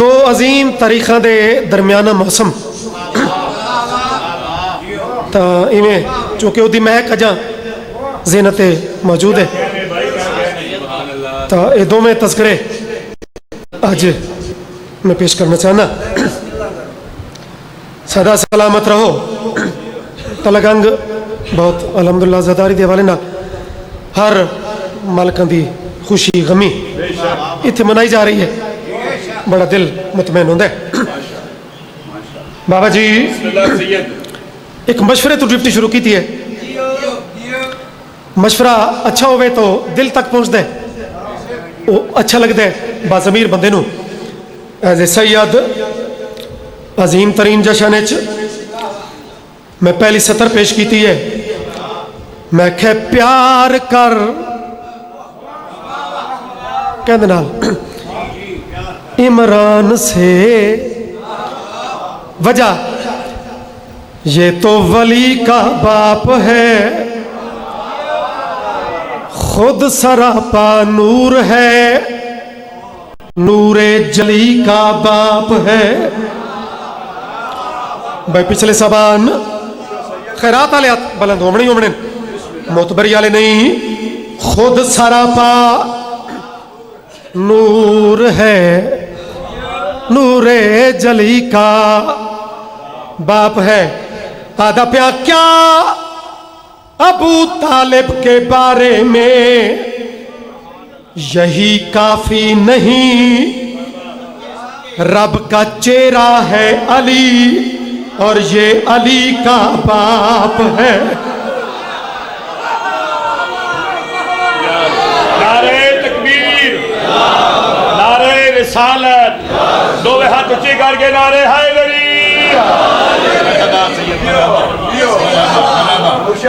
دو عظیم تاریخاں دے درمیانہ موسم تا ایویں چونکہ وہ دی مہک اجاں زینت موجود ہے تا یہ دو میں تذکرے آج میں پیش کرنا چاہنا. سدا سلامت رہو. تلگنگ بہت الحمدللہ زداری دے حوالے نال ہر مالکاں دی خوشی غمی اتنے منائی جا رہی ہے. بڑا دل مطمئن ہوتا ہے. بابا جی ایک مشورے تو ڈیوٹی شروع کی تھی ہے. مشورہ اچھا ہوئے تو دل تک پہنچتا ہے, وہ اچھا لگتا ہے باضمیر بندے نو. ایز اے سید عظیم ترین جشن میں پہلی سطر پیش کی تھی ہے. میں کہ پیار کر کہندے نال عمران سے, وجہ یہ تو ولی کا باپ ہے, خود سراپا نور ہے, نور جلی کا باپ ہے. بھائی پچھلے سبان خیرات آلیات بلند ہومنی ہومنی معتبری آلے نہیں, خود سراپا نور ہے, نور جلی کا باپ ہے. آدھا پیا کیا ابو طالب کے بارے میں یہی کافی نہیں, رب کا چہرہ ہے علی اور یہ علی کا باپ ہے. نعرہ تکبیر, نعرہ رسالت, دو ہاتھ اونچے کر کے نعرہ حیدری.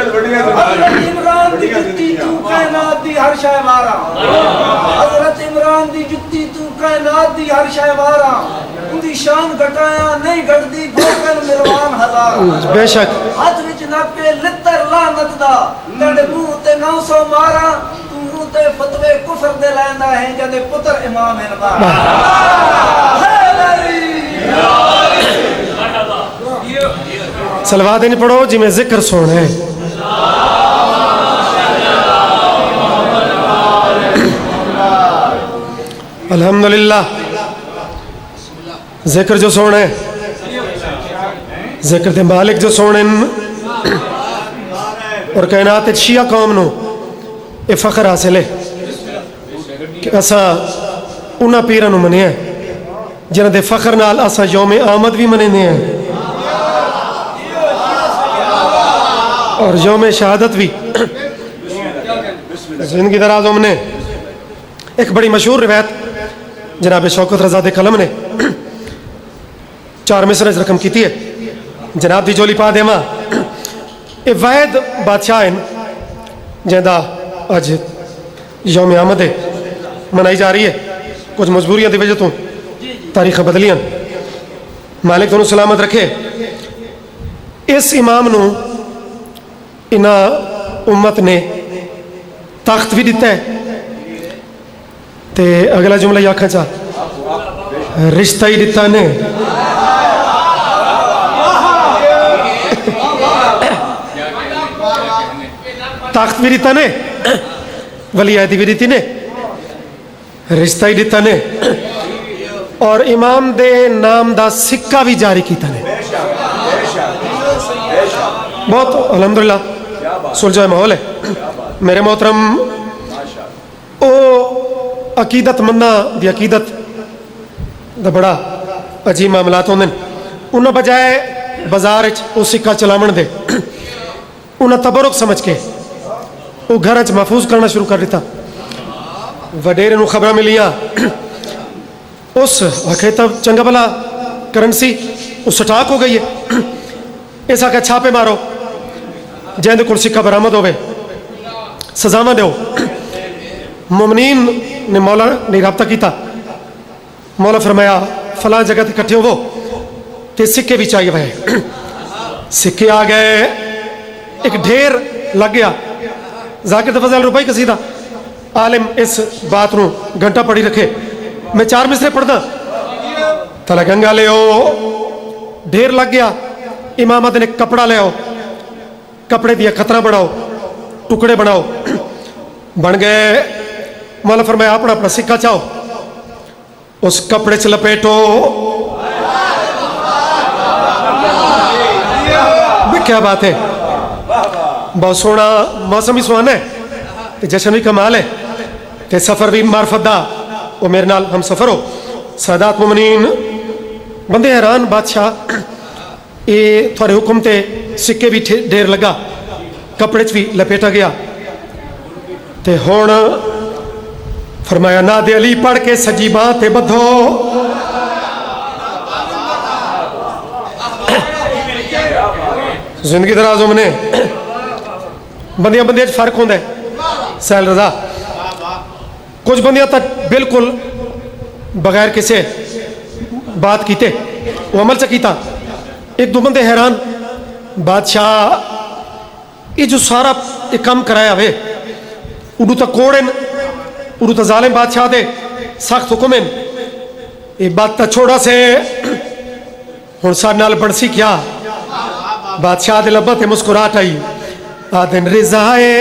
حضرت عمران دی جتی تو کائنات دی ہر شے وارا, حضرت عمران دی جتی تو کائنات دی ہر شے وارا, ان دی شان گھٹایا نہیں گھٹدی بھوکن مروان ہزار. بے شک ہاتھ وچ نپے لتر لعنت دا, تیرے منہ تے 900 مارا, تو منہ تے فتوے کفر دے لیندا ہے جدے پتر امام انوار. سلوات نہیں پڑھو جی میں ذکر سونا ہے. الحمدللہ ذکر جو سونا ہے, ذکر دے مالک جو سونے اور کائنات شیعہ قوم نو یہ فخر حاصل ہے کہ اسا انہاں پیرہ نو منیا ہے جنہ دے فخر نال اسا یوم آمد بھی منینے ہیں اور یوم شہادت بھی. زندگی دراز ہم نے ایک بڑی مشہور روایت جناب شوکت رضا دے قلم نے 4 مصرع رقم کی ہے. جناب دی جولی پا دے ماں اے واحد بادشاہ ہیں جہاں آج یوم آمد ہے منائی جا رہی ہے. کچھ مجبوریاں دی وجہ تو تاریخ بدلیاں, مالک تو سلامت رکھے. اس امام نو انہا امت نے تخت بھی دیتا ہے. تے اگلا جملہ یہ آکھا چاہ رشتہ ہی دیتا نے. تخت بھی دیتا نے, ولی عہدی بھی دیتی نے, رشتہ ہی دیتا نے, اور امام دے نام دا سکہ بھی جاری کیتا نے. بہت الحمدللہ سلجھا ماحول ہے. میرے محترم او عقیدت منا دی عقیدت دا بڑا عجیب معاملات ہوندے. انہاں بجائے بازار او سکہ چلاون دے انہاں تبرک سمجھ کے وہ گھر محفوظ کرنا شروع کر دیتا. وڈیرے نو خبریں ملیاں اس حقیقت چنگا بلا کرنسی اس سٹاک ہو گئی ہے. ایسا کہ چھاپے مارو جہاں دے کول سکہ برآمد ہوئے سزاواں دیو. مومنین نے مولا نے رابطہ کیتا. مولا فرمایا فلاں جگہ تے کٹھے ہو تے سکے بھی چاہیے بھائی. سکے آ گئے, ایک ڈھیر لگ گیا. ذاکر فضل روپائی قصیدہ عالم اس بات نو گھنٹہ پڑھی رکھے. میں 4 مصرے پڑھدا تلا گنگا لے آؤ. ڈھیر لگ گیا. امام آدھے نے کپڑا لے آؤ, کپڑے دیا قطرہ بناؤ, ٹکڑے بناؤ. بن گئے. مولا فرمایا اپنا اپنا سکہ چاہو, اس کپڑے سے لپیٹو. کیا بات ہے, بہت سونا موسم بھی سہانا ہے, جشن بھی کمال ہے, تے سفر بھی معرفت دا. وہ میرے نال ہم سفر ہو. سادات مومنین بندے حیران, بادشاہ یہ تھوڑے حکم تے سکے بھی ڈھیر لگا, کپڑے چ بھی لپیٹا گیا. تے ہون فرمایا ناد علی پڑھ کے سجی باں تے بدھو. زندگی درازوں میں بندیاں بندیاں فرق ہوتا ہے. سہل رضا کچھ بندیاں تک بالکل بغیر کسی بات کیتے وہ عمل سے کیتا. ایک دو بندے حیران, بادشاہ یہ جو سارا یہ کام کرایا ہوئے اڈو تا کوڑن, اڈو تا ظالم بادشاہ دے سخت حکمن, یہ بات تا چھوڑا سے ہن سار نال بڑسی کیا. بادشاہ دے لبا تے مسکراہٹ آئی. آدن رضائے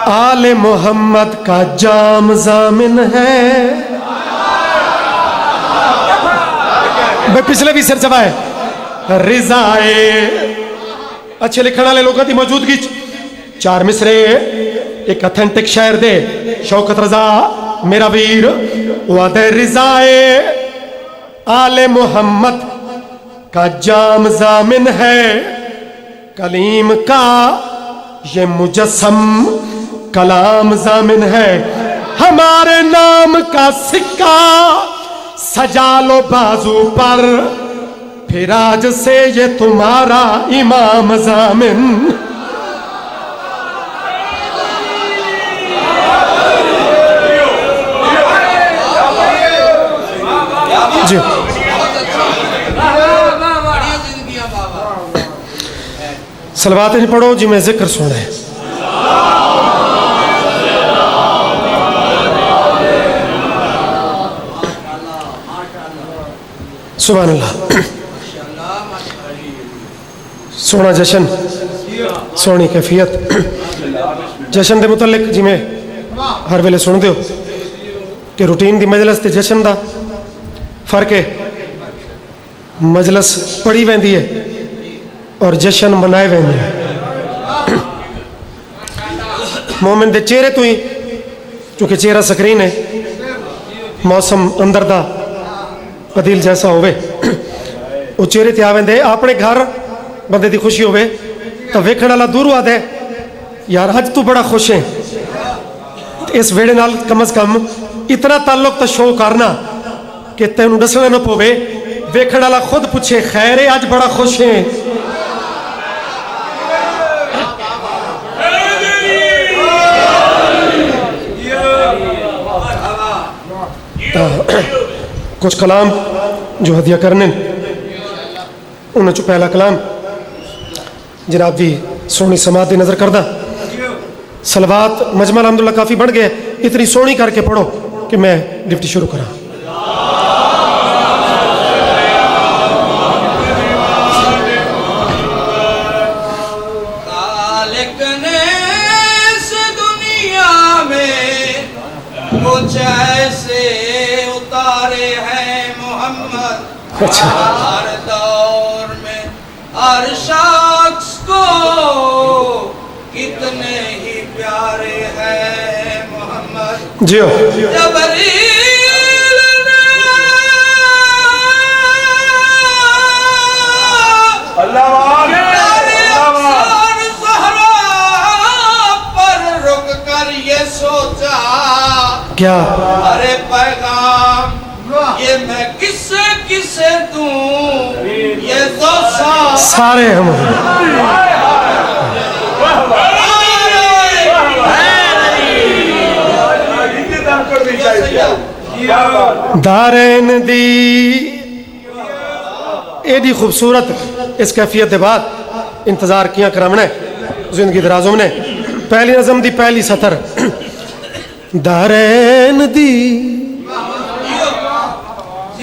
آل محمد کا جام ضامن ہے. بھئی پچھلے بھی سر چبائے. رضائے اچھے لکھن والے لوگوں کی موجودگی چار مصرے ایک اتھینٹک شاعر دے شوکت رضا میرا ویر. وعدہ رضائے آل محمد کا جام ضامن ہے, کلیم کا یہ مجسم کلام ضامن ہے. ہمارے نام کا سکہ سجا لو بازو پر, پھر آج سے یہ تمہارا امام ضامن. جی صلوات نہیں پڑھو جی, میں ذکر سنا ہے. سبحان اللہ. سونا جشن, سونی کیفیت. جشن دے متعلق جی میں ہر ویلے سن دیو کہ روٹین دی مجلس تے جشن دا فرق ہے. مجلس پڑھی ویندی ہے اور جشن منائے ویندے ہیں. مومن دے چہرے تو ہی, چونکہ چہرہ سکرین ہے, موسم اندر دا پدیل جیسا ہوئے, وہ چہرے تے آویں دے. اپنے گھر بندے دی خوشی ہوئے تو ویکھن والا دور ہوا دے یار اج تو بڑا خوش ہے, اس ویڑے نال کم از کم اتنا تعلق تو شو کرنا کہ تینوں دسنا نہ پوے, ویکھن والا خود پوچھے خیر ہے اج بڑا خوش ہے. کچھ کلام جو ہدیہ کرنے انہوں چو پہلا کلام جناب دی سونی سماعت دی نظر کردہ. صلوات مجمع الحمدللہ کافی بڑھ گئے, اتنی سونی کر کے پڑھو کہ میں ڈپٹی شروع کرا. ہر دور میں ہر شخص کو کتنے ہی پیارے ہیں محمد. جیو جبریل نے زہرا پر رک کر یہ سوچا کیا ارے پیغام یہ میں کسے دوں, یہ تو سارے ہم دارین دی ایڈی خوبصورت اس کیفیت دے بعد انتظار کیا کرامنا ہے زندگی درازوں نے. پہلی نظم دی پہلی سطر, دارین دی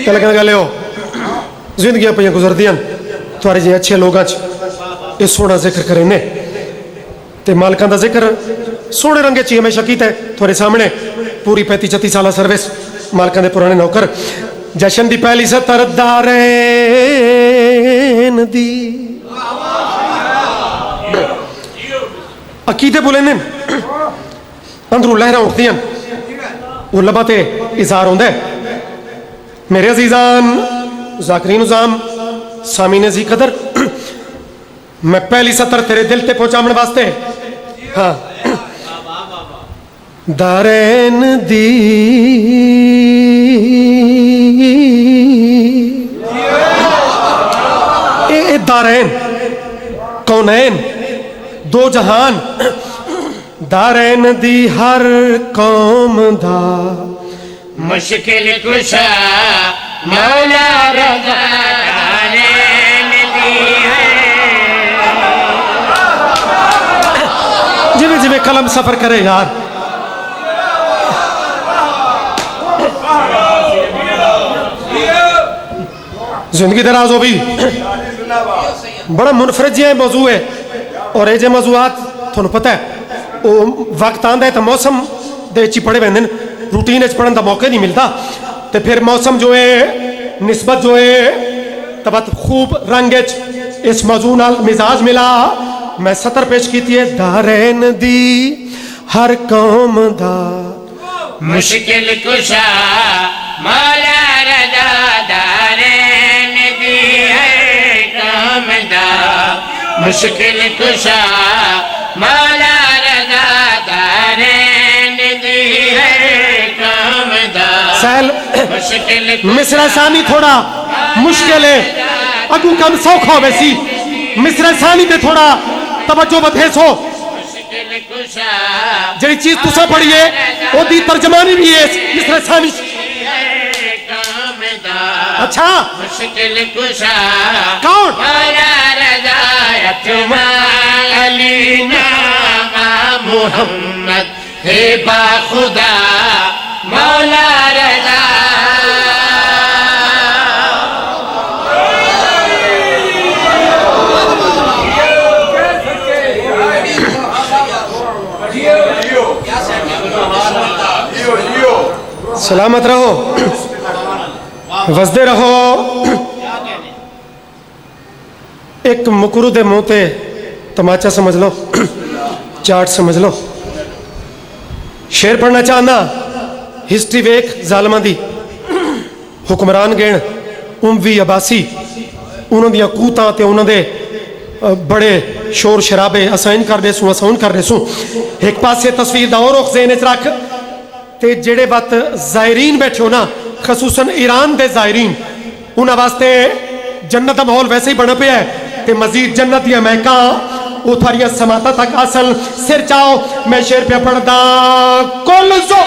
کہ لگا گا لے زندگیاں پہ گزردیاں تھوڑے جی اچھے لوگاں یہ سونا ذکر کریں نے تے مالکان دا ذکر سونے رنگے چی ہمیشہ کیتا ہے تھوڑے سامنے پوری 35-36 سالہ سروس مالکان دے پرانے نوکر جشن دی پہلی ستر دارین دی عقیدے بولیں اندروں لہرہ اٹھتی ہیں وہ لباتے اظہار ہوندہ ہے میرے عزیزان ذاکرین نظام سامین زی قدر میں پہلی سطر تیرے دل تے پہنچامن واسطے ہاں دارین دی اے دارین کونین دو جہان دارین دی ہر قوم دا مشکل کشا مولا رضا دارین دی ہے جویں جویں قلم سفر کرے یار زندگی دراز ہو بھی بڑا منفرد جی موضوع ہے اور یہ جو موضوعات تھوڑا پتہ ہے وقت آندا ہے تو موسم دے چی پڑے بہن روٹین اچ پڑھن دا موقع نہیں ملتا تو پھر موسم جو ہے نسبت جو ہے تبت خوب رنگ اس موضوع نال مزاج ملا میں سطر پیش کیتی ہے دارین دی ہر قوم دا مشکل کشا مولا رضا دارین دی ہے قوم دا مشکل کشا مولا رضا دارین دی ہے قوم دا سہل مصرع ثانی تھوڑا مشکل ہے اگو کم سوکھا ویسی مصرع ثانی تے تھوڑا توجہ بدھیس ہو جڑی چیز تسا پڑھئے وہ دی ترجمانی بھی ہے مصرع ثانی اچھا مشکل کشا کون مولا رضا یتما علی نام محمد ہے با خدا مولا رضا سلامت رہو وزدے رہو ایک مکرو دے منہ تے تماچا سمجھ لو چاٹ سمجھ لو شعر پڑھنا چاہنا ہسٹری ویک ظالمہ دی حکمران گین اموی عباسی انہوں دیا کوتاں تے انہوں دے بڑے شور شرابے اسائن کر دے سوں اسائن کر دے سوں ایک پاس سے تصویر دا اور رخ ذہن اچ رکھ تے جڑے بات زائرین بیٹھے ہو نا خصوصاً ایران دے زائرین انہاں واسطے جنت دا ماحول ویسے ہی بنا پیا ہے تے مزید جنت یا مہکاں وہ تھاریاں سماتا تک اصل سر چاہو میں شعر پہ پڑھ دا کل زو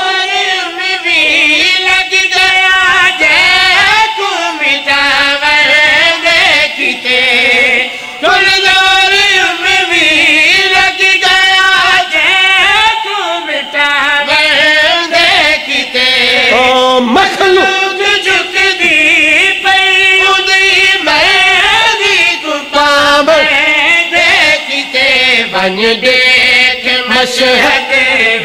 دیکھ مشہد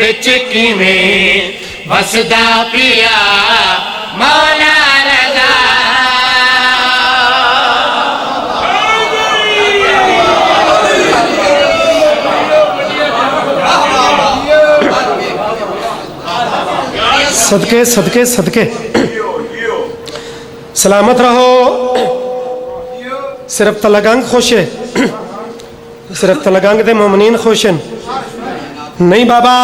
وچ کیویں وسدا پیا مولا رضا صدقے صدقے صدقے سلامت رہو صرف تلگنگ خوش ہے صرف تلگنگ دے مومنین خوشن نہیں بابا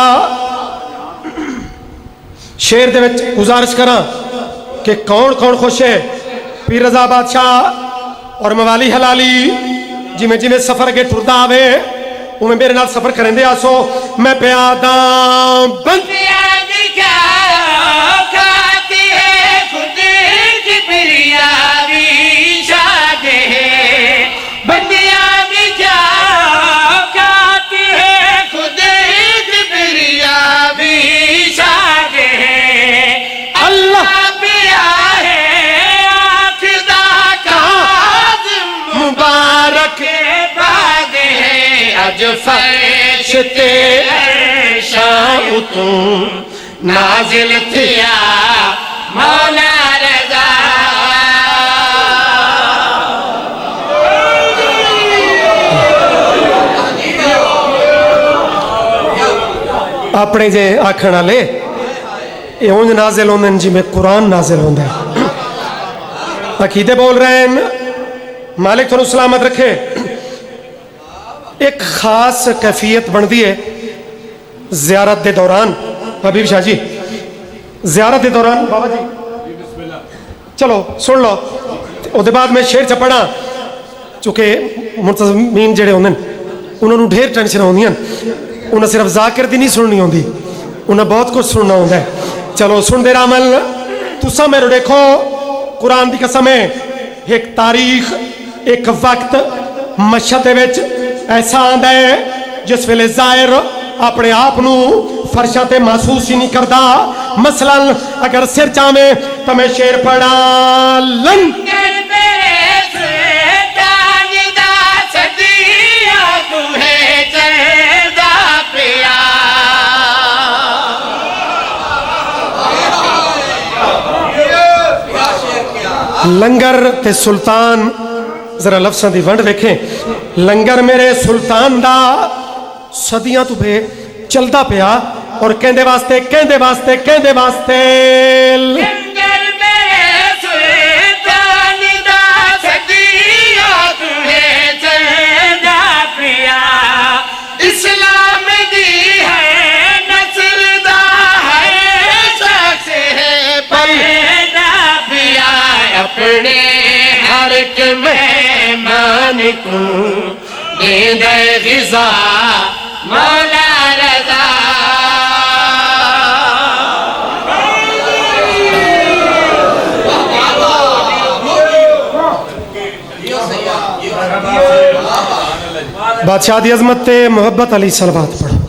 شعر دے وچ گزارش کراں کہ کون کون خوش ہے پیر رضا بادشاہ اور موالی حلالی جی میں سفر کے ٹردا آوے وہ میں میرے نال سفر کریں دے آسو میں پیاداں بند اج فرش تے عرشاں تو نازل تھیا مولا رضا اپنے جے آکھن والے یہ اونج نازل ہوندے جی میں قرآن نازل ہوندا ہے عقیدے بول رہے ہیں مالک تھانوں سلامت رکھے ایک خاص کیفیت بندی ہے زیارت دے دوران حبیب شاہ جی زیارت دے دوران بابا جی چلو سن لو او دے بعد میں شعر چ پڑھا چونکہ منتظمین جڑے ہوندے انہوں نے ڈھیر ٹینشن ہوندیاں انہیں صرف ذاکر دی نہیں سننی ہوندی انہیں بہت کچھ سننا ہوندا ہے چلو سن دے رامل تساں میرے دیکھو قرآن دی قسم ہے ایک تاریخ ایک وقت مشہد دے وچ ایسا آندا ہے جس ویلے ظاہر اپنے آپ نو فرشاں تے محسوس ہی نہیں کردا مثلا اگر سر چاہے تو میں شعر پڑھا لن لنگر تے سلطان ذرا لفظاں دی ونڈ دیکھیں لنگر میرے سلطان دا صدیاں تو پہ چلدا پیا اور کہندے واسطے لنگر میرے سلطان دا صدیاں تو ہے چلدا پیا اسلام دی ہے نسل دا ہے شخص ہے پیدا پیا اپنے ہر ایک مہمان کو دیندہ غذا مولا رضا بادشاہ دی عظمت تے محبت علی صلوات پڑھو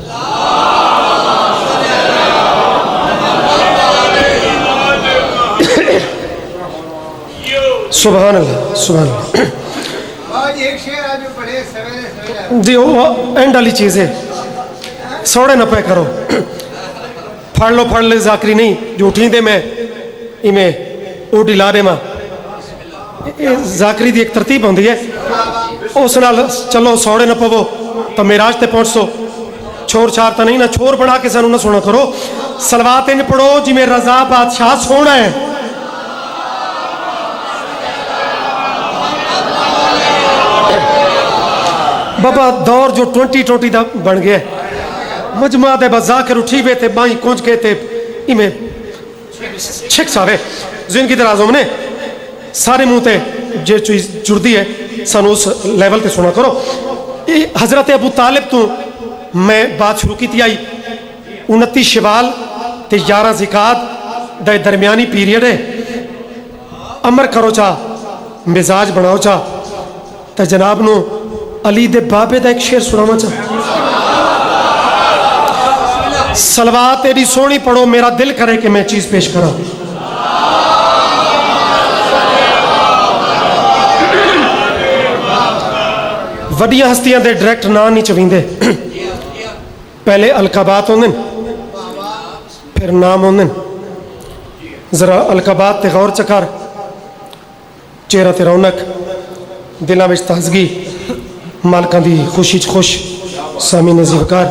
سبحان اللہ سبحان اللہ جی وہ اینڈ والی چیز ہے سوڑے نہ پہ کرو پڑھ لے ذاکری نہیں جو اٹھیں دے میں میں اوٹی لا دے ماں ذاکری دی ایک ترتیب ہوندی ہے اس نال چلو سوڑے نہ پو تو میراج تے پہنچ سو چھوڑ چھارتا نہیں نہ چھوڑ بڑھا کے سانو نہ سونا کرو صلوات ان پڑھو جی میں رضا بادشاہ سونا ہے بابا دور جو 2020 دا بن گیا مجمع دے بذاکر اٹھی بے تے بائیں کونچ کے تے میں چھک سارے زندگی درازوں میں سارے منہ تے جو چیز جڑدی ہے سانو اس لیول تے سنا کرو حضرت ابو طالب تو میں بات شروع کی تھی آئی 29 شوال تے 11 ذکات دے درمیانی پیریڈ ہے امر کرو چاہ مزاج بناؤ چاہ تے جناب نو علی دے بابے دا ایک شعر سناما چاہ صلوات تیری سونی پڑھو میرا دل کرے کہ میں چیز پیش کرا وڈیاں ہستیاں دے ڈائریکٹ نام نہیں چویندے پہلے القابات ہوندن پھر نام ہوندن ذرا القابات تے غور چکر چہرہ تے رونق دلاں وچ تازگی مالکاں دی خوشی چ خوش سامعین زیوکار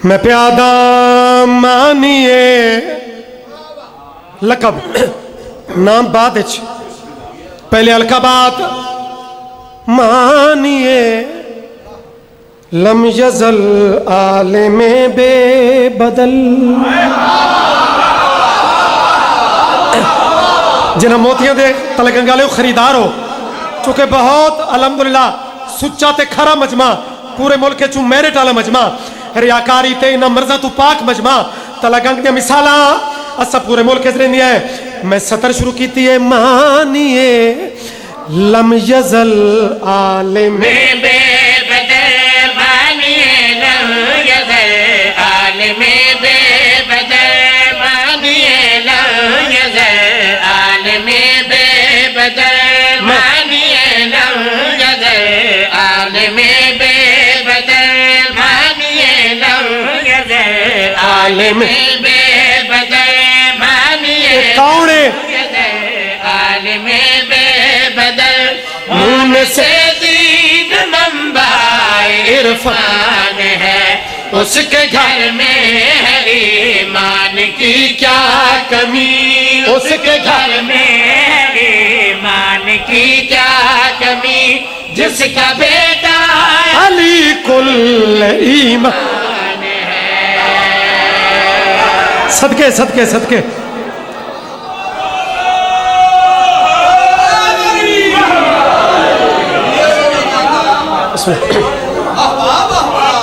میں پیادہ مانیے لقب نام بعد اچ پہلے القابات مانیے لم یزل عالم بے بدل جنہ موتیاں دے تلگنگالے خریدار ہو چونکہ بہت الحمدللہ سچا تے کھرا مجمع پورے ملک چوں میرٹ والا مجمع ریاکاری تے انہا مرزا تو پاک مجمع تلگنگ دیا مثالا اسا پورے ملک ازرے نہیں ہے میں سطر شروع کیتی ہے مانیے لم یزل عالم بے بدل مانیے لم یزل عالم بے بدل مانیے لم یزل عالم بے بدل مانیے لم یزل عالم بے عالم بے بدر مانیے کون ہے عالم بے بدر خون سے دید منبع عرفان ہے اس کے گھر میں ہے ایمان کی کیا کمی اس کے گھر میں ہے ایمان کی کیا کمی جس کا بیٹا علی کل ایمان صدقے صدقے صدقے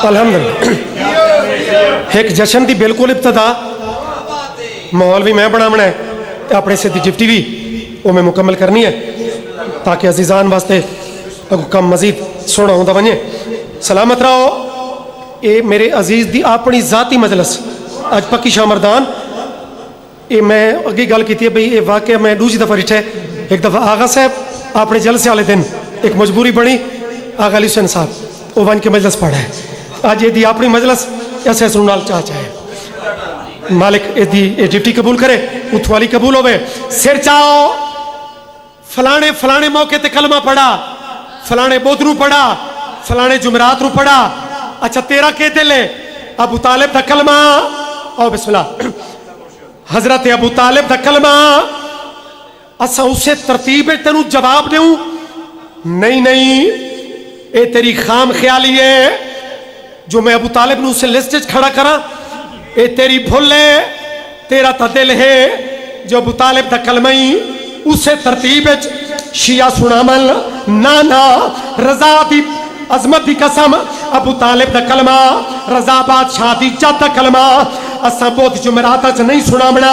الحمدللہ ایک جشن دی بالکل ابتدا ماحول بھی میں بناونا ہے اپنے سے دی ڈیوٹی بھی وہ میں مکمل کرنی ہے تاکہ عزیزان واسطے کم مزید سونا ہوتا بنے سلامت رہو اے میرے عزیز دی اپنی ذاتی مجلس اج پکی شامردان اے میں اگی گل کی تھی بھئی اے واقعہ میں دوسری دفعہ رٹھے ایک دفعہ آغا صاحب اپنے جلسے والے دن ایک مجبوری بنی آغا علی حسین صاحب وہ ون کے مجلس پڑھا ہے آج یہ دی اپنی مجلس ایسے سنال چاچا ہے مالک یہ ڈیوٹی قبول کرے اتوالی قبول ہوئے سر چاہو فلانے فلانے موقع تے کلمہ پڑھا فلانے بودرو پڑھا فلانے جمعرات رو پڑھا اچھا تیرا کہتے لے ابو طالب دا کلمہ او بسم اللہ حضرت ابو طالب دا کلمہ اسا اسے ترتیب تنو جواب دیوں نہیں اے تیری خام خیالی ہے جو میں ابو طالب نو اسے لسٹ کھڑا کرا اے تیری بھول ہے تیرا تا دل ہے جو ابو طالب دا کلمہ ہی اسے ترتیب شیعہ سنامل نانا رضا دی عظمت دی قسم ابو طالب دا کلمہ رضا بادشاہ دی جد دا کلمہ اسا بہت جمعراتا چ نہیں سنامنا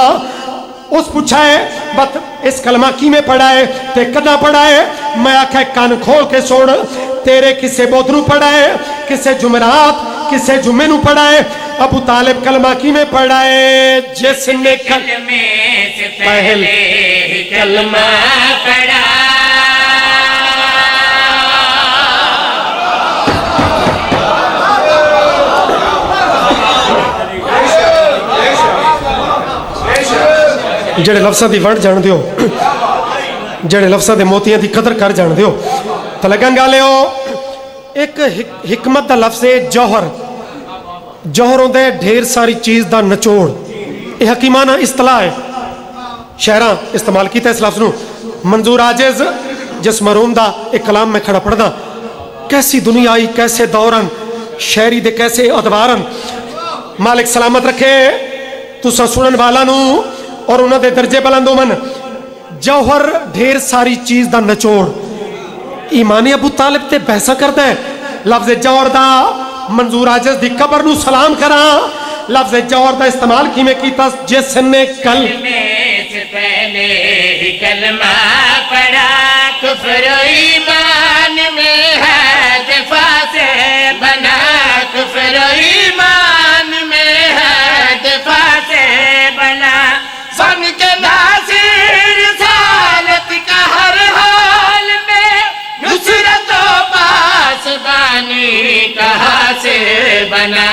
اس پوچھا ہے بات اس کلمہ کی میں پڑھا ہے تے کدہ پڑھا ہے میں آکھا ہے کان کھول کے سوڑ تیرے کسے بودرو پڑھا ہے کسے جمعرات کسے جمعہ نو پڑھا ہے ابو طالب کلمہ کی میں پڑھا ہے جس نے کلمے سے پہلے ہی کلمہ پڑھا جڑے لفظاں دی ورڈ جان دیو جڑے لفظاں دے موتیاں دی قدر کر جان دیو تو لگن گالے ہو ایک حکمت دا لفظ ہے جوہر جوہر ہوندے ڈھیر ساری چیز دا نچوڑ یہ حکیمانہ اصطلاح ہے شہراں استعمال کیتا اس لفظ نو منظور عاجز جس مرحوم دا ایک کلام میں کھڑا پڑھ دا کیسی دنیا آئی کیسے دورن شہری دے کیسے ادوارن مالک سلامت رکھے تو سنن والا نو اور انہوں دے درجے بلندو من جوہر ڈھیر ساری چیز دا نچوڑ ایمانی ابو طالب تے بحثہ کرتا ہے لفظ جوہر دا منظور عاجز دی قبر نو سلام کرا لفظ جوہر دا استعمال کی میں کیتا جس نے کلمے سے پہلے ہی کلمہ پڑھا کفر و ایمان میں ہے دفاع سے بنا کفر و ایمان میں ہے دفاع سے بنا سن کے ناصر رسالت کا ہر حال میں نصرت و پاسبانی کہاں سے بنا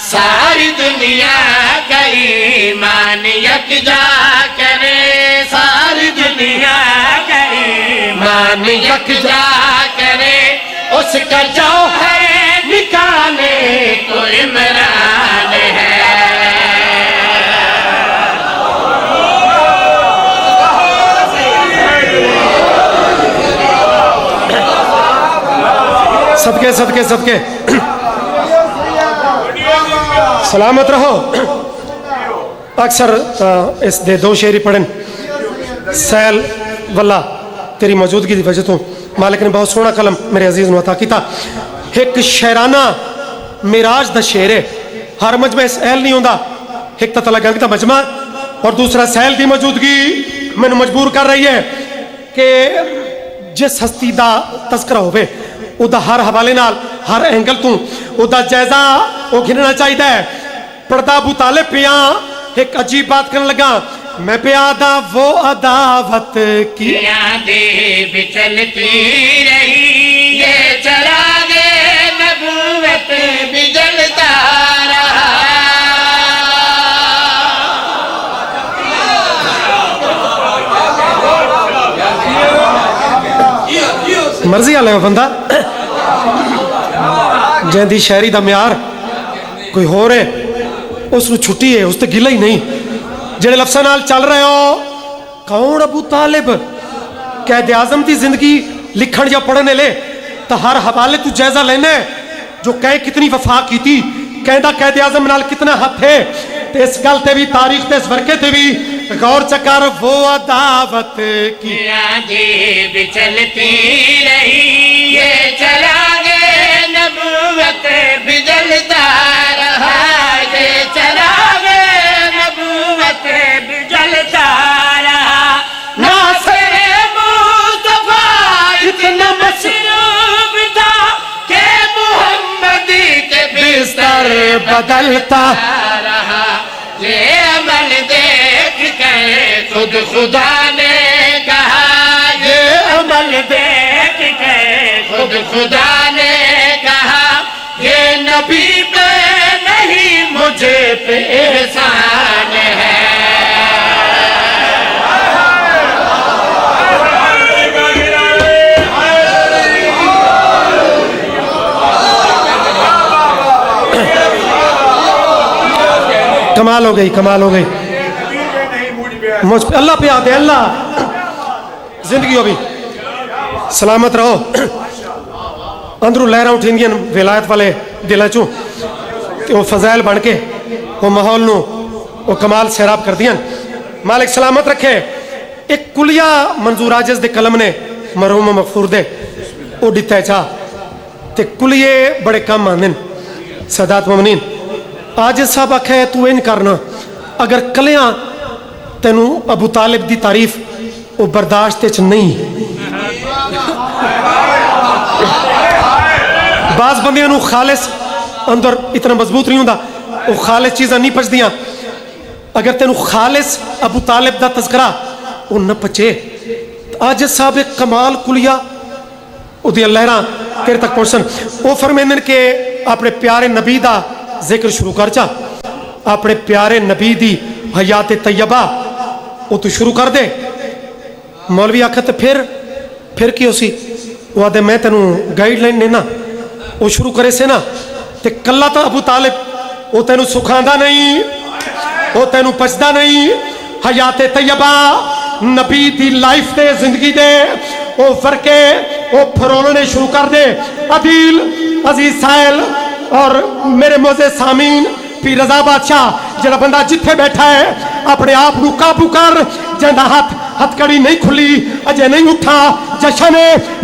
ساری دنیا کا ایمان یکجا کرے ساری دنیا کا ایمان یکجا کرے اس کا جوہر نکالے تو عمران ہے صدقے صدقے صدقے سلامت رہو اکثر اس دے دو شعری پڑھن سیل واللہ تیری موجودگی دی وجہ تو مالک نے بہت سونا کلم میرے عزیز نے عطا کیتا ایک شعرانہ میراج دا شعر ہے ہر مجمع سیل نہیں ہوندا ایک تا لگا کہ مجمع اور دوسرا سیل دی موجودگی میں مجبور کر رہی ہے کہ جس ہستی دا تذکرہ ہوئے او دا ہر حوالے نال ہر اینگل تو او دا جائزہ او گھننا چاہیے ہے پردہ ابو طالب پیاں ایک عجیب بات کرنے لگا میں پیادہ وہ عداوت کی یادیں بھی چلتی رہی یہ چراغ نبوت بھی جلتا رہا مرضی والا ہے بندہ جیندی شہری دا معیار کوئی ہو رہے اس ਨੂੰ چھٹی ہے اس تے گلا ہی نہیں جڑے لفظاں نال چل رہے ہو کون ابو طالب قائد اعظم دی زندگی لکھن یا پڑھنے لے تو ہر حوالے تو جائزہ لینا ہے جو کہیں کتنی وفا کی تھی کہندہ قائد اعظم نال کتنا حد تھے تے اس گل تے بھی تاریخ تے اس ورکے تے بھی غور چکر وہ عداوت کی آندھی بھی چلتی رہی یہ چلا گئے نبوت بھی جلتا رہا یہ چلا گئے نبوت بھی جلتا رہا ناصر مصطفیٰ اتنا مشروب تھا کہ محمدی کے بستر بدلتا رہا یہ عمل دیکھ کے خود خدا نے کہا یہ عمل دیکھ کے خود خدا نے کہا یہ نبی پہ نہیں مجھے پہ احسان ہے کمال ہو گئی کمال ہو گئی مجھ پہ اللہ پہ آتے اللہ زندگی ہو بھی سلامت رہو اندروں لہرہ اٹھیں گیا ولایت والے دلہ چوں وہ فضائل بن کے وہ ماحول نو وہ کمال سیراب کر دیا مالک سلامت رکھے ایک کلیہ منظور عاجز دے قلم نے مرحوم مغفور دے وہ ڈیتا ہے چاہ تے کلیے بڑے کم آندن سادات مومنین عاجز صاحب آکھے تو ان کرنا اگر کلیاں تینو ابو طالب دی تعریف وہ برداشت چ نہیں بعض بندیاں نو خالص اندر اتنا مضبوط نہیں ہوندا وہ خالص چیزاں نہیں پچ دیاں اگر تینو خالص ابو طالب دا تذکرہ وہ نہ پچے عاجز صاحب ایک کمال کلیہ او دی اللہ تیرے تک پہنچن وہ فرمیندن کہ اپنے پیارے نبی دا ذکر شروع کر چا اپنے پیارے نبی دی حیات طیبہ وہ تو شروع کر دے مولوی آکھت پھر کی ہو سی وہ آدھے میں تینوں گائیڈ لائن لینا وہ شروع کرے سے نا تے کلہ تا ابو طالب وہ تینوں سکھاندہ نہیں وہ تینوں پچدہ نہیں حیات طیبہ نبی دی لائف دے زندگی دے وہ فرقے وہ پھرولنے شروع کر دے عدیل عزیز سائل اور میرے موزے سامین پی رضا بادشاہ جڑا بندہ جتھے بیٹھا ہے اپنے آپ نو قابو کر جندہ ہتھ کڑی نہیں کھلی اجے نہیں اٹھا جشن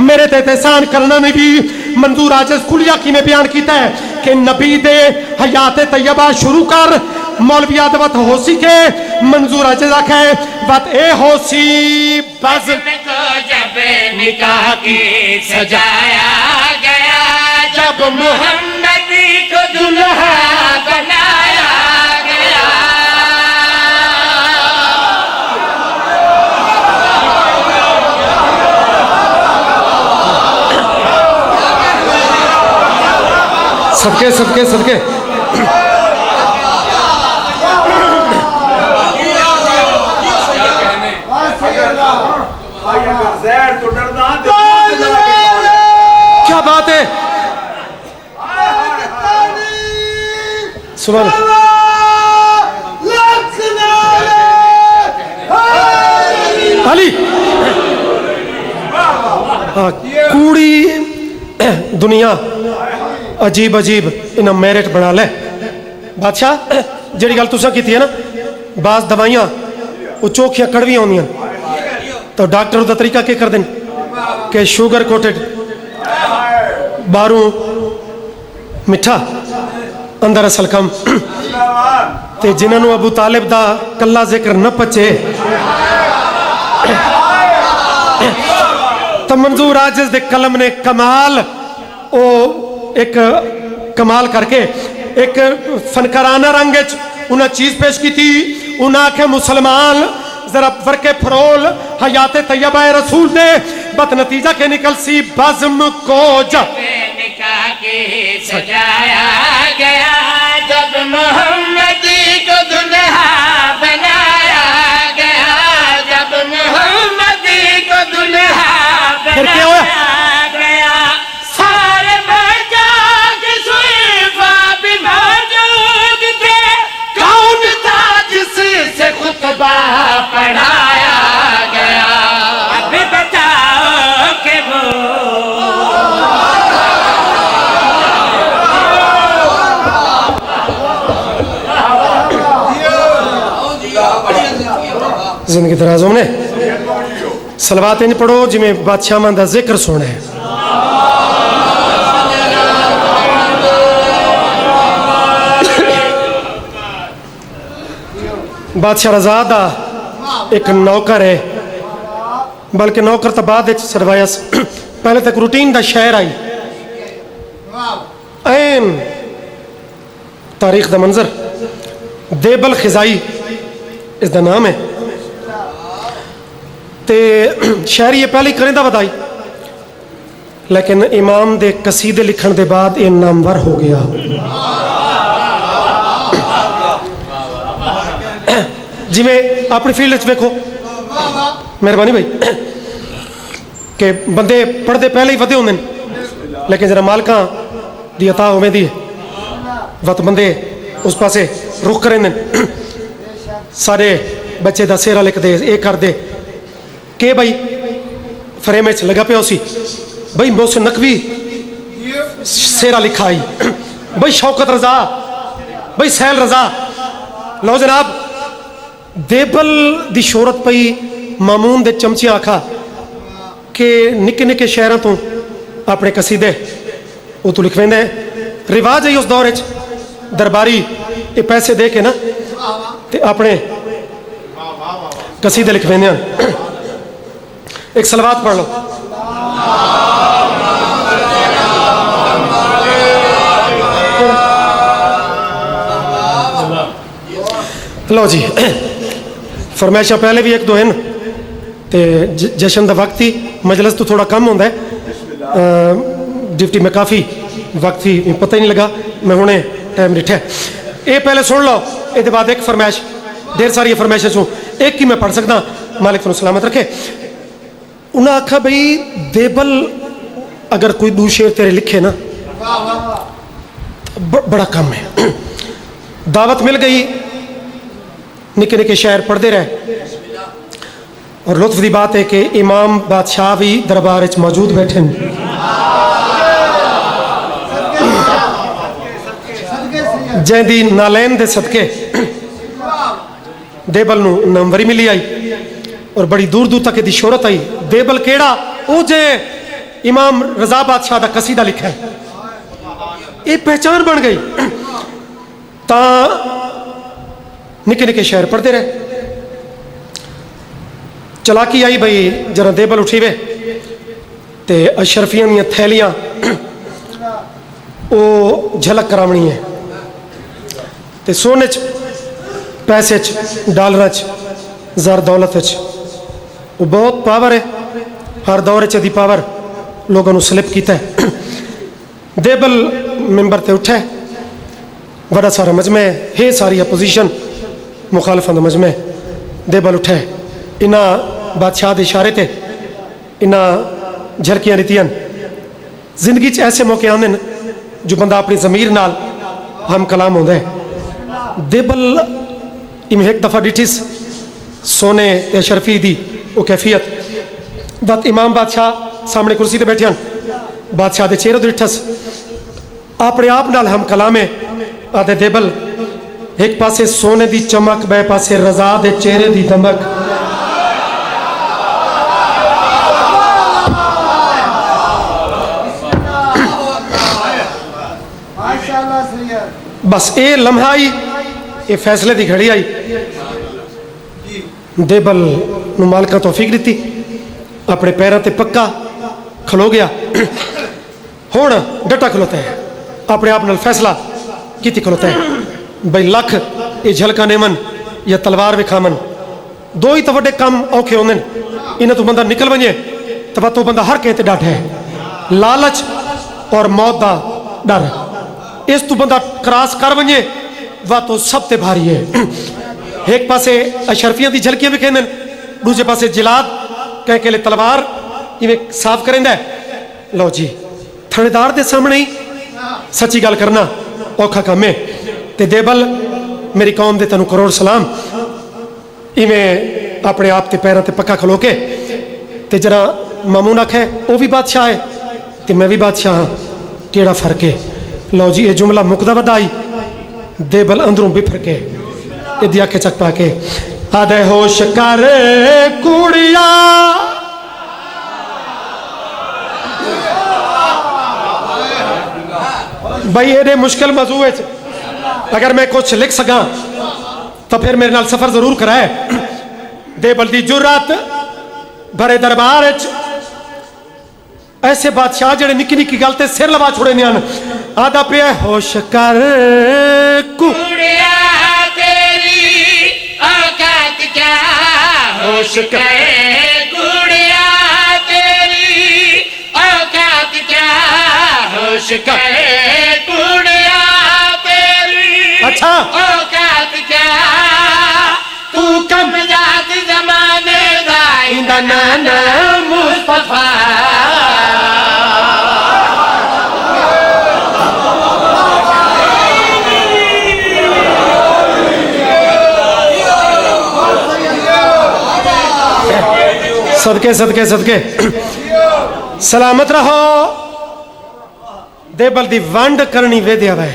میرے تے احسان کرنا نہیں بھی منظور عاجز کلیہ کی میں بیان کیتا ہے کہ نبی دے حیات طیبہ شروع کر مولوی آدوت ہو سی کے منظور عاجز آکھے بات اے ہو سی بزم کو جب نکاح کی سجایا گیا جب محمدی کو دلہا بنایا گیا صدقے صدقے صدقے کیا بات ہے سبحان علی کوڑی دنیا عجیب عجیب انہاں میرٹ بنا لے بادشاہ جڑی گل تساں کیتی ہے نا بعض دوائیاں وہ چوکھیاں کڑویاں ہوندیاں تو ڈاکٹر دا طریقہ کیا کر دیں کہ شوگر کوٹڈ باروں مٹھا اندر اصل کم تے جنہوں ابو طالب دا کلہ ذکر نہ پچے تو منظور عاجز دے قلم نے کمال او ایک کمال کر کے ایک فنکارانہ رنگ انہاں چیز پیش کی تھی انہاں کہ مسلمان ذرا فرق پھرول حیات طیبہ رسول دے بت نتیجہ کے نکل سی بزم کو جب نکاح کی سجایا گیا جب محمدی کو دلہا بنایا گیا جب محمدی کو دلہا بنایا گیا زندگی دراز ہونے صلوات انج پڑھو جی میں بادشاہ دا ذکر سونا ہے. بادشاہ رضا دا ایک نوکر ہے, بلکہ نوکر تو بعد سروایا, پہلے تک روٹین دا شہر آئی این تاریخ دا منظر. دیبل خزائی اس دا نام ہے, تے شہری یہ پہلے کریں دا بدائی, لیکن امام دے قصیدے لکھن دے بعد یہ نامور ہو گیا. جی میں اپنی فیلڈ ویکھو مہربانی بھائی کہ بندے پڑھتے پہلے ہی ودے ہوندے لیکن جرا مالکاں دی عطا ہوے دی وقت بندے اس پاسے رخ کریں سارے بچے دا سیرا لکھ دے اے کر دے کہ بھائی فریم وچ لگا پیا سی بھائی محسن نقوی سیرا لکھا آئی, بھائی شوکت رضا, بھائی سہیل رضا. لو جناب دیبل دی شہرت پئی مامون دے چمچیاں آکھا کہ نکے نکے شہراں تو اپنے قصیدے وہ تو لکھ ویندے. رواج ہے اس دور وچ درباری یہ پیسے دے کے نا تے اپنے قصیدے لکھ ویندے ہیں. ایک صلوات پڑھ لو. لو جی فرمائشاں پہلے بھی ایک دو ہیں تے جشن دا وقت ہی مجلس تو تھوڑا کم ہوتا ہے, ڈپٹی میں کافی وقت ہی پتہ ہی نہیں لگا, میں ہونے ٹائم ڈٹھا. اے پہلے سن لو, اے بعد ایک فرمائش, ڈیر ساری فرمائشیں سوں ایک ہی میں پڑھ سکتا, مالک تنوں سلامت رکھے. انہاں آکھا بھئی دیبل اگر کوئی دو شعر تیرے لکھے نا بڑا کم ہے. دعوت مل گئی, نکے نکے شعر پڑھتے رہے, اور لطف دی بات ہے کہ امام بادشاہ بھی دربار وچ موجود بیٹھے ہیں. جن دی نالین دے صدقے دیبل نو ناموری ملی آئی اور بڑی دور دور تک دی شہرت آئی. دیبل کیڑا او جے امام رضا بادشاہ دا قصیدہ لکھا ہے, یہ پہچان بن گئی. تا نکے نکے شہر پڑھتے رہے. چلاکی آئی بھئی جرا دیبل اٹھی وے تے اشرفیاں دیاں تھیلیاں او جھلک کرامنی ہے تے سونے چ پیسے چ ڈالر چ زر دولت چ وہ بہت پاور ہے. ہر دور چ دی پاور لوگوں نے سلپ کیتا ہے. دیبل ممبر تے اٹھے, بڑا سارا مجمع ہے, ساری اپوزیشن مخالفان دا مجمع. دیبل اٹھے, انہاں بادشاہ دے اشارے تے انہاں جھلکیاں دیتیاں. زندگی چ ایسے موقع آندے جو بندہ اپنی ضمیر نال ہم کلام ہوندا ہے. دیبل ایک دفعہ ڈٹھس سونے تے اشرفی دی وہ کیفیت. وقت امام بادشاہ سامنے کرسی تے بیٹھے ہیں, بادشاہ دے چہرے تے ڈٹھس اپنے آپ نال ہم کلامے آدھے دیبل ایک پاسے سونے دی چمک بے پاسے رضا دے چہرے دی دمک. بس اے لمحہ آئی, اے فیصلے دی گھڑی آئی. دیبل نو مالکہ توفیق دیتی, اپنے پیروں تے پکا کھلو گیا. ہون ڈٹا کھلوتا ہے, اپنے آپ نال فیصلہ کیتی کھلوتا ہے بھئی لکھ یہ جھلکا نیمن یا تلوار وکھامن, دو ہی تو وڈے کام اوکھے ہوندے. انہیں تو بندہ نکل ونجے تو بندہ ہر کہتے ڈاٹھے ہے, لالچ اور موت دا ڈر. اس تو بندہ کراس کر ونجے وہ تو سب تے بھاری ہے. ایک پاسے اشرفیاں دی جھلکیاں بھی کہندے, دوسرے پاسے جلاد کہہ کے لے تلوار یہ صاف کریں ہے. لو جی تھڑے دار دے سامنے ہی سچی گل کرنا اوکھا کام ہے. تے دیبل میری قوم دے تنو کروڑ سلام, ایویں اپنے آپ تے پیروں تے پکا کھلو کے تے جرا مامون آکھے وہ بھی بادشاہ ہے تے میں بھی بادشاہ ہاں, کیڑا فرق ہے. لو جی یہ جملہ مقدہ بدائی, دیبل اندروں بفر کے ادھی آکھے چک پا کے آدھے ہوش کر کوڑیا بھائی یہ مشکل موضوع ہے، اگر میں کچھ لکھ سکاں تو پھر میرے نال سفر ضرور کرائے. دے بلدی جرات بھرے دربار ایسے بادشاہ جڑے نکی نکی گلتے سر لوا چھوڑے نیان. آدھا پیا ہوش کر کوڑیا تیری اوقات کیا ہوش کر کوڑیا تیری اوقات کیا ہوش کر کوڑیا تیری اچھا اوقات کیا تو کم ذات زمانے دا ایندا نانا مصطفیٰ صدقے صدقے صدقے سلامت رہو. دے بلدی ونڈ کرنی وے دیا وے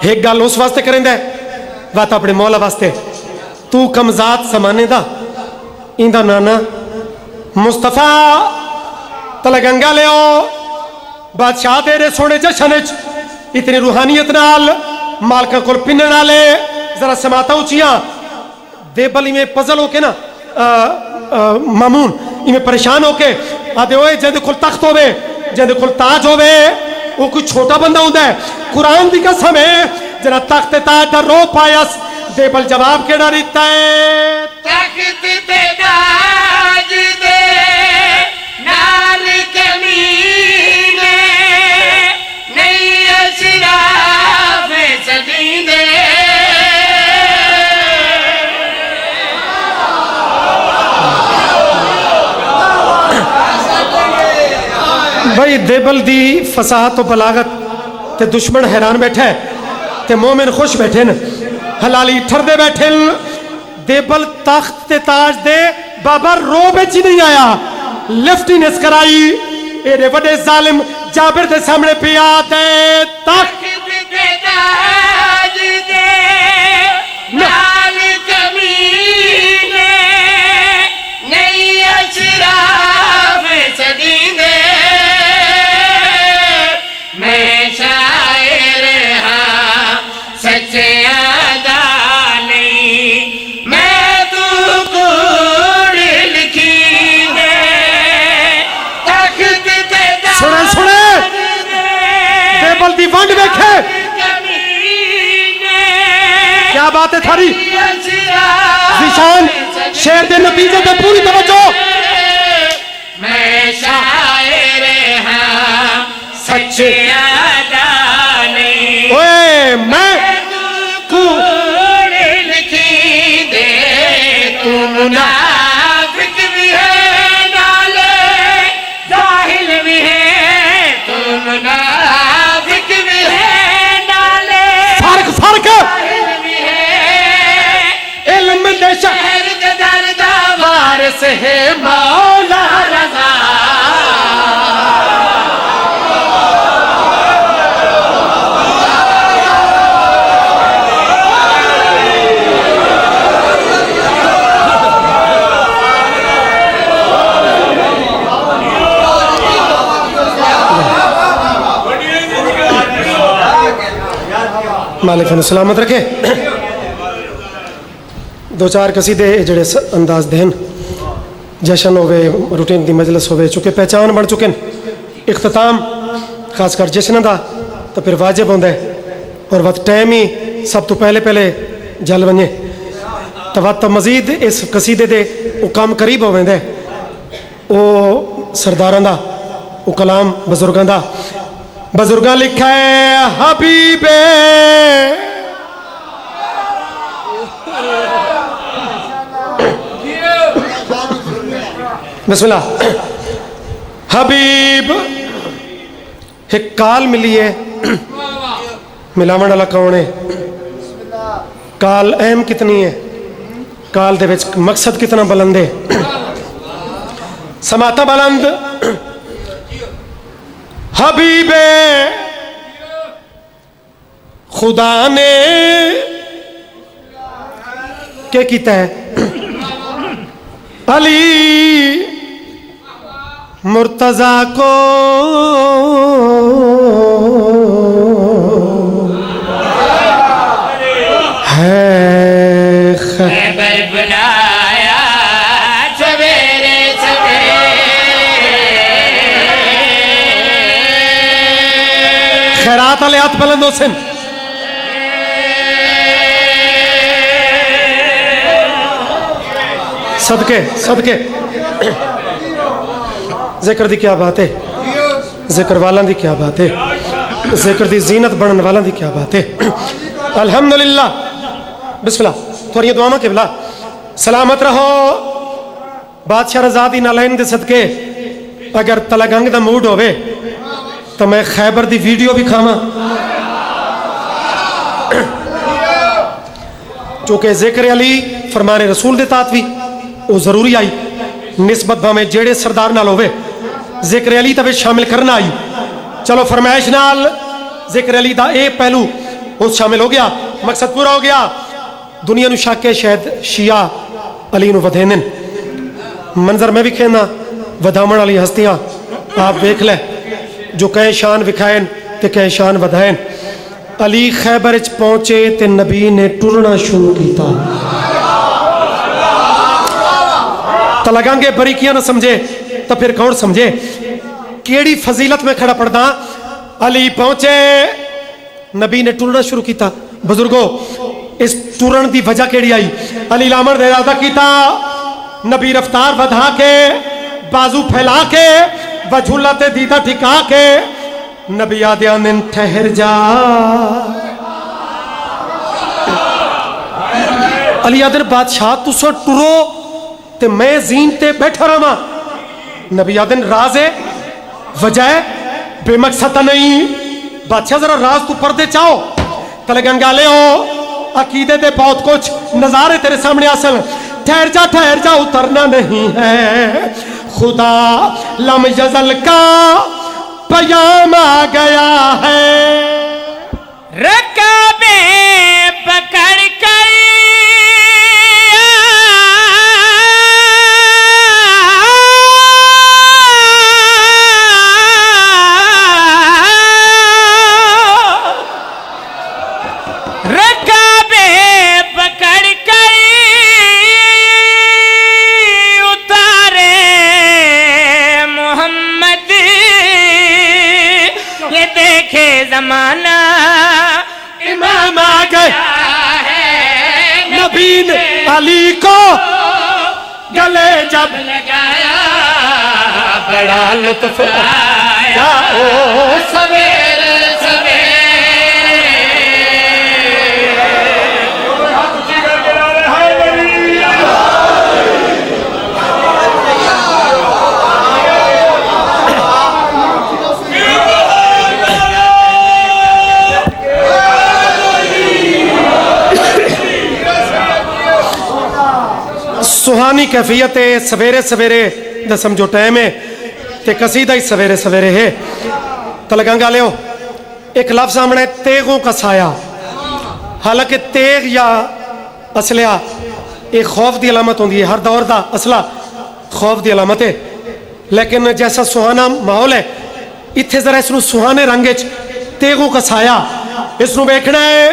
ایک گل اس واسطے کریں دے بات اپنے مولا واسطے. تو کم ذات زمانے دا ایندہ نانا مصطفیٰ تلگنگا لے او بادشاہ تیرے سونے جشنچ اتنی روحانیت نال مالکہ کل پنن نالے ذرا سماتا اچھیاں. دے بلی میں پزل ہو کے نا مامون میں پریشان ہو کے آدھے ہوئے جہاں دے کھل تخت ہوئے جہاں دے کھل تاج ہوئے وہ کوئی چھوٹا بندہ ہوتا ہے. قرآن دی قسم ہے جنا تخت تاج دا رو پایس دے بل جواب کے ڈریتا ہے تخت تے تاج دے نال کمینے نہیں اشراف صدی دے. بھائی دیبل دی فصاحت و بلاغت تے دشمن حیران بیٹھے تے مومن خوش بیٹھے حلالی ٹھر دے بیٹھے. دیبل تخت تے تاج دے بابا رو بیچی نہیں آیا لفٹ ہی نس کرائی ایرے وڈے ظالم جابر دے سامنے پیا دے تخت تے تاج دے نال کمینے نہیں اشراف صدی دے. میں شاعر ہاں سچے ادا نہیں میں تو کوڑ لکھی دے تخت تے سنے سنے دیبل دی ونڈ بیکھے کیا بات ہے تھاری ذیشان شیر دے نتیجے دے پوری توجہ. میں شاعر ہاں سچے ادا نہیں اوے میں کوڑ لکھی دے تو منافق بھی ہے نالے جاہل بھی ہے تو منافق بھی ہے نالے فرق فرق جاہل بھی ہے علم دے شہر دے دردہ وارث ہے مولا رضا. مالک نے سلامت رکھے. دو چار قصیدے جڑے انداز دہن جشن ہوئے روٹین دی مجلس ہوئے چونکہ پہچان بن چکے اختتام خاص کر جشن دا تو پھر واجب ہوندہ ہے اور وقت ٹائم ہی سب تو پہلے جل بنے تو وقت مزید اس قصیدے دے وہ کام قریب ہوئے دے وہ سرداران دا وہ کلام بزرگان دا. بزرگاں لکھا ہے حبیب بسم اللہ. حبیب ایک کال ملی ہے ملاون والا کون ہے کال اہم کتنی ہے کال دے وچ مقصد کتنا بلند ہے سماتا بلند. حبیب خدا نے کیا کیتا ہے علی مرتضی کو ہے خیبر بلایا سویرے سویرے خیرات والے ہاتھ بلند ہو سن صدقے صدقے ذکر دی کیا بات ہے ذکر والا دی کیا بات ہے ذکر دی زینت بڑھن والا دی کیا بات ہے الحمدللہ بسم اللہ تھوڑی دعا کے بلا سلامت رہو بادشاہ رضا دی نالین دے صدقے اگر تلگنگ دا موڈ ہوئے تو میں خیبر دی ویڈیو بھی کھاما چونکہ ذکر علی فرمان رسول دے تات بھی وہ ضروری آئی نسبت بھامے جیڑے سردار نال ہوئے ذکر علی تبے شامل کرنا آئی چلو فرمائش نال ذکر علی دا اے پہلو اس شامل ہو گیا مقصد پورا ہو گیا دنیا نو شاکے شاید شیعہ علی نو ودھینن منظر میں بھی کہنا ودھامن علی ہستیاں آپ دیکھ لے جو کہیں شان وکھائیں تے کہیں شان ودھائیں علی خیبر اچ پہنچے تے نبی نے ٹرنا شروع کیتا تو لگاں گے بریکیاں نہ سمجھے تو پھر کون سمجھے کیڑی فضیلت میں کھڑا پڑھدا علی پہنچے نبی نے ٹرنا شروع کیتا بزرگوں اس ٹرن دی وجہ کیڑی آئی علی لامر دے ارادہ کیتا نبی رفتار ودھا کے بازو پھیلا کے وجھولا تے دیدہ ٹھکا کے نبی آدیانن ٹھہر جا علی آدن بادشاہ تو سو ٹرو تے میں زین تے بیٹھا رہا نبی آدن راز ہے وجہ بے مقصد نہیں بادشاہ ذرا راز تو پردے چاہو تلے گنگالے ہو عقیدے دے بہت کچھ نظارے تیرے سامنے آسل ٹھہر جا اترنا نہیں ہے خدا لم یزل کا پیام آ گیا ہے رکابیں پکڑ کر زمانہ امام آ گئے نبی نے علی کو گلے جب لگایا بڑا لطف آیا سویرے سویرے سہانی کیفیت ہے سویرے سویرے دا سمجھو ٹائم ہے تے قصیدہ ہی سویرے سویرے ہے تو لگنگا لے ہو ایک لفظ آمنا ہے تیغوں کا سایہ حالانکہ تیغ یا اسلحہ ایک خوف دی علامت ہوندی ہے ہر دور دا اسلحہ خوف دی علامت ہے لیکن جیسا سہانا ماحول ہے اتھے ذرا اس نو سہانے رنگے تیغوں کا سایہ اس نو بیکھنا ہے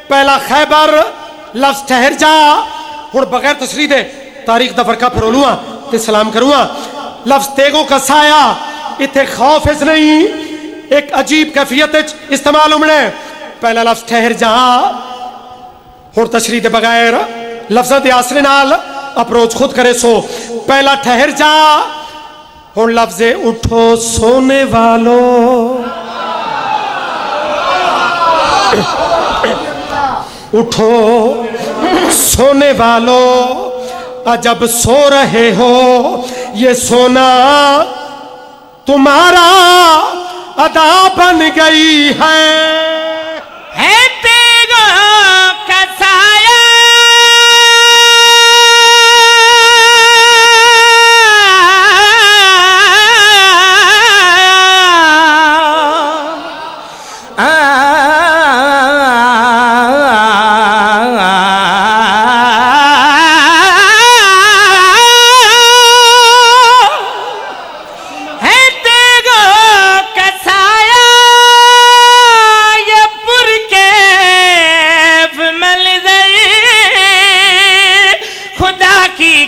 پہلا خیبر لفظ ٹھہر جا اور بغیر تشریح دے تاریخ دا فرقہ پھرولوں تے سلام کروں لفظ تیغوں کا سایہ اتھے خوف اس نہیں ایک عجیب کیفیت استعمال ہومنے پہلا لفظ ٹھہر جا اور تشریح دے بغیر لفظہ دے آسرے نال اپروچ خود کرے سو پہلا ٹھہر جا اور لفظ اٹھو سونے والو اٹھو سونے والو جب سو رہے ہو یہ سونا تمہارا ادا بن گئی ہے تیغوں کا سایہ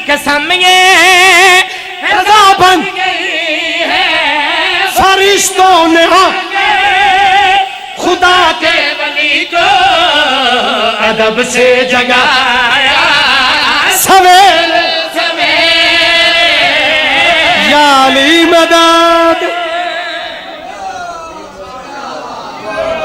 قسم یہ رضا بن گئی ہے فرشتوں نے خدا کے ولی کو ادب سے جگایا سویرے سویرے یا علی مدد